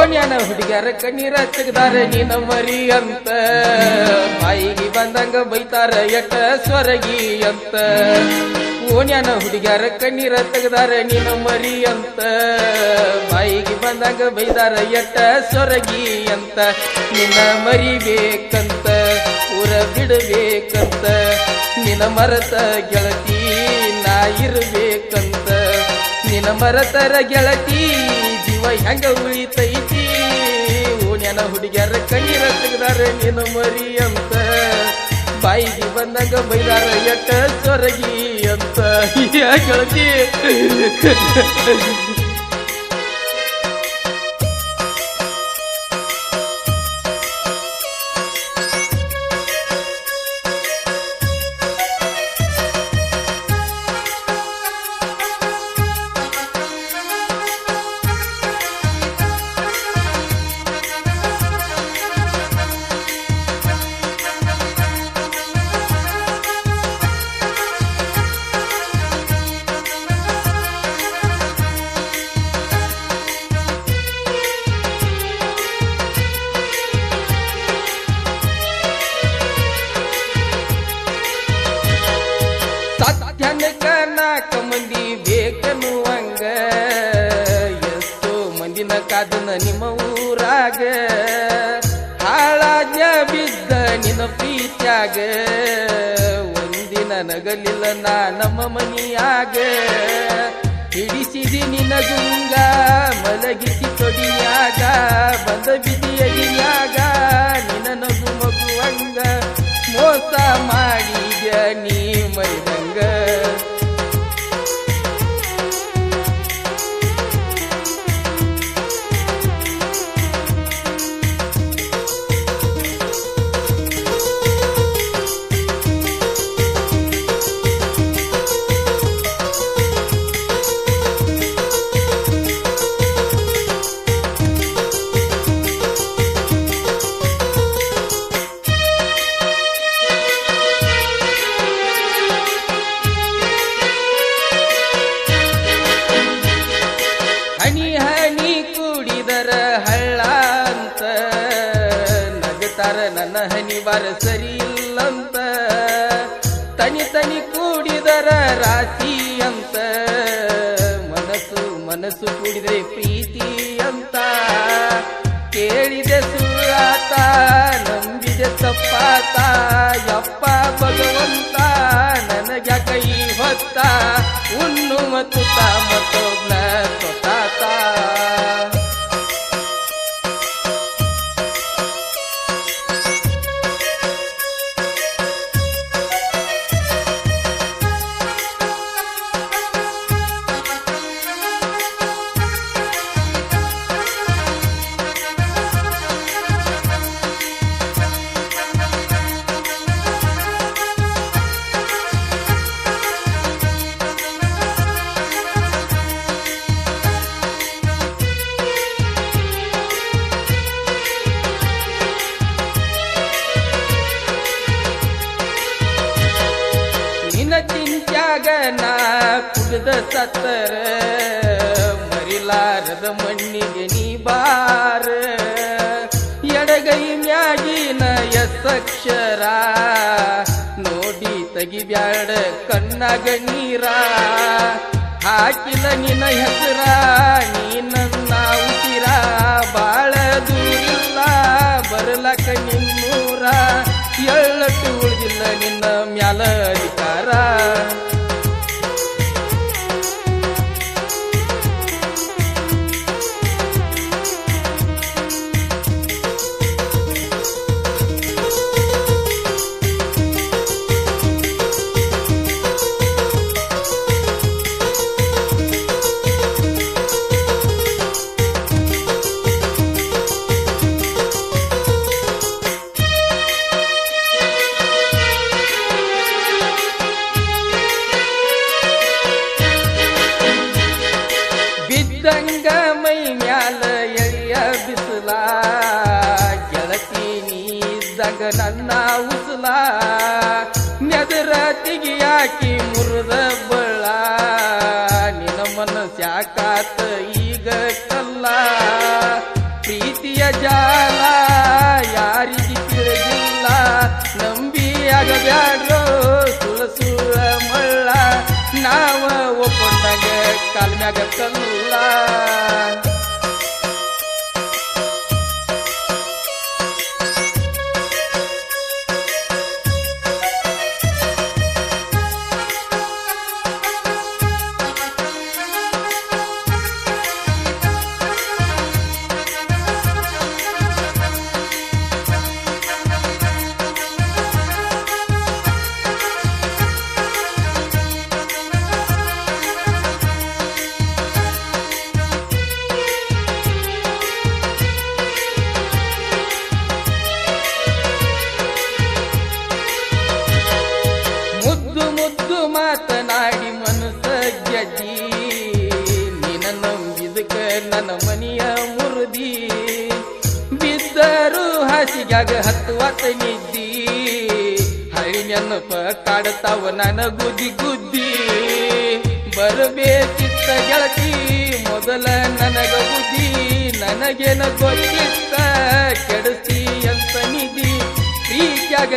ಓನ್ಯಾನ ಹುಡುಗ್ಯಾರ ಕಣ್ಣೀರ ತೆಗ್ದಾರೆ ನಿನ್ನ ಮರಿ ಅಂತ ಬಾಯಿಗೆ ಬಂದಂಗ ಬೈತಾರ ಎಟ್ಟ ಸ್ವರಗಿ ಅಂತ ಓನ್ಯಾನ ಹುಡುಗ್ಯಾರ ಕಣ್ಣೀರ ತೆಗ್ದಾರೆ ನಿನ್ನ ಮರಿ ಅಂತ ಬಾಯಿಗೆ ಬಂದಂಗ ಬೈದಾರ ಎಟ್ಟ ಸ್ವರಗಿ ಅಂತ ನಿನ್ನ ಮರಿಬೇಕಂತ ಊರ ಬಿಡಬೇಕಂತ ನಿನ್ನ ಮರತ ಗೆಳತಿ ನಾ ಇರ್ಬೇಕಂತ ನಿನ್ನ ಮರತರ ಗೆಳತಿ ಜೀವ ಹೆಂಗ ಉಳಿತೈತಿ ಓನ್ಯಾನ ಹುಡುಗ್ಯಾರ ಕಣ್ಣೀರ ತೆಗ್ದಾರ ನಿನ್ನ ಮರಿ ಅಂತ ಬಾಯಿಗೆ ಬಂದಾಗ ಬೈದಾರ ಎಟ್ಟ ಸೊರಗಿ ಅಂತ ಗೆಳತಿ ನಾಲ್ಕ ಮಂದಿ ಬೇಕನ್ನುವಂಗ ಎಷ್ಟೋ ಮಂದಿನ ಕಾದನ ನಿಮ್ಮ ಊರಾಗ ಹಾಳಾಜ ಬಿದ್ದ ನಿನ್ನ ಪ್ರೀತ್ಯಾಗ ಒಂದಿನ ನಗಲಿಲ್ಲ ನಾ ನಮ್ಮ ಮನಿಯಾಗ ಹಿಡಿಸಿದಿ ನಿನ್ನ ಗುಂಗ ಮಲಗಿಸಿ ತೊಡಿಯಾಗ ಬಂದ ಬಿದಿಯಡಿಯಾಗ ನಿನ್ನ ನಗು ಮಗುವಂಗ ಮೋಸ ಮಾಡಿದ ನೀ ಮೈದಂಗ ಹನಿ ಹನಿ ಕೂಡಿದರ ಹಳ್ಳ ಅಂತ ನಗತಾರ ನನ್ನ ಹನಿ ಬಾರ ಸರಿ ಇಲ್ಲಂತ ತನಿ ತನಿ ಕೂಡಿದರ ರಾಶಿ ಅಂತ ಮನಸ್ಸು ಮನಸ್ಸು ಕೂಡಿದ್ರೆ ಪ್ರೀತಿ ಅಂತ ಕೇಳಿದೆ ಸುಳ್ಳಾತ ನಂಬಿದೆ ತಪ್ಪಾತ ಯಪ್ಪ ಭಗವಂತ ನನಗ ಕೈ ಹೊತ್ತ ಉಣ್ಣುವ ತುತ್ತ ಮತ್ತೊಬ್ನ ತೊತ್ತಾತ ನಿನ್ನ ಚಿಂತ್ಯಾಗ ನಾ ಕುಡಿದ ಸತ್ತರ ಮರಿಲಾರದ ಮಣ್ಣಿಗೆ ನೀ ಬಾರ ಎಡಗೈ ಮ್ಯಾಗಿನ ಎಸ್ಸಕ್ಷರ ನೋಡಿ ತೆಗಿಬ್ಯಾಡ ಕಣ್ಣಾಗ ನೀರ ಹಾಕಿಲ್ಲ ನಿನ್ನ ಹೆಸರ ನೀ ನನ್ನ ಉಸಿರ ಬಾಳ ದೂರಿಲ್ಲ ಬರಲಕ ನಿನ್ನೂರ ಎಳ್ಳಟ್ಟು ಉಳಿದಿಲ್ಲ ನಿನ್ನ ಮ್ಯಾಲ ಅಧಿಕಾರ ಬಿದ್ದಂಗ ಮೈ ಮ್ಯಾಲ ಎಳೆಯ ಬಿಸಿಲ ಗೆಳತಿ ನೀದ್ದಂಗ ನನ್ನ ಉಸಲ ನೆದರ ತೆಗಿಯಾಕಿ ಮುರಿದ ಬಳ್ಳ ನಿನ್ನ ಮನಸ್ಯಾಕಾತ ಈಗ ಕಲ್ಲ ಪ್ರೀತಿ ಪ್ರೀತಿಯ ಜಾಲ ಯಾರಿಗೆ ತಿಳಿದಿಲ್ಲ ನಂಬಿ ಆಗಬ್ಯಾಡ್ರೋ ಸುಳ ಮಳ್ಳ ನಾವ ಒಪ್ಕೊಂಡಾಗ ಕಾಲ್ಮ್ಯಾಗ ಕಲ್ಲ ಮಾತನಾಡಿ ಮನಸ ಗೆದ್ದಿ ನಿನ್ನ ನಂಬಿದಕ ನನ್ನ ಮನೆಯ ಮುರುದಿ ಬಿದ್ದರು ಹಾಸಿಗ್ಯಾಗ ಹತ್ತುವತ್ತ ನಿದ್ದಿ ಹಳಿ ನೆನಪ ಕಾಡ್ತಾವ ನನ್ನ ಗುದ್ದಿ ಗುದ್ದಿ ಬರಬೇಕಿತ್ತ ಗೆಳತಿ ಮೊದಲ ನನಗ ಬುದ್ಧಿ ನನಗೇನ ಗೊತ್ತಿತ್ತ ಕೆಡಿಸಿ ಅಂತ ನಿಧಿ ಪ್ರೀತ್ಯಾಗ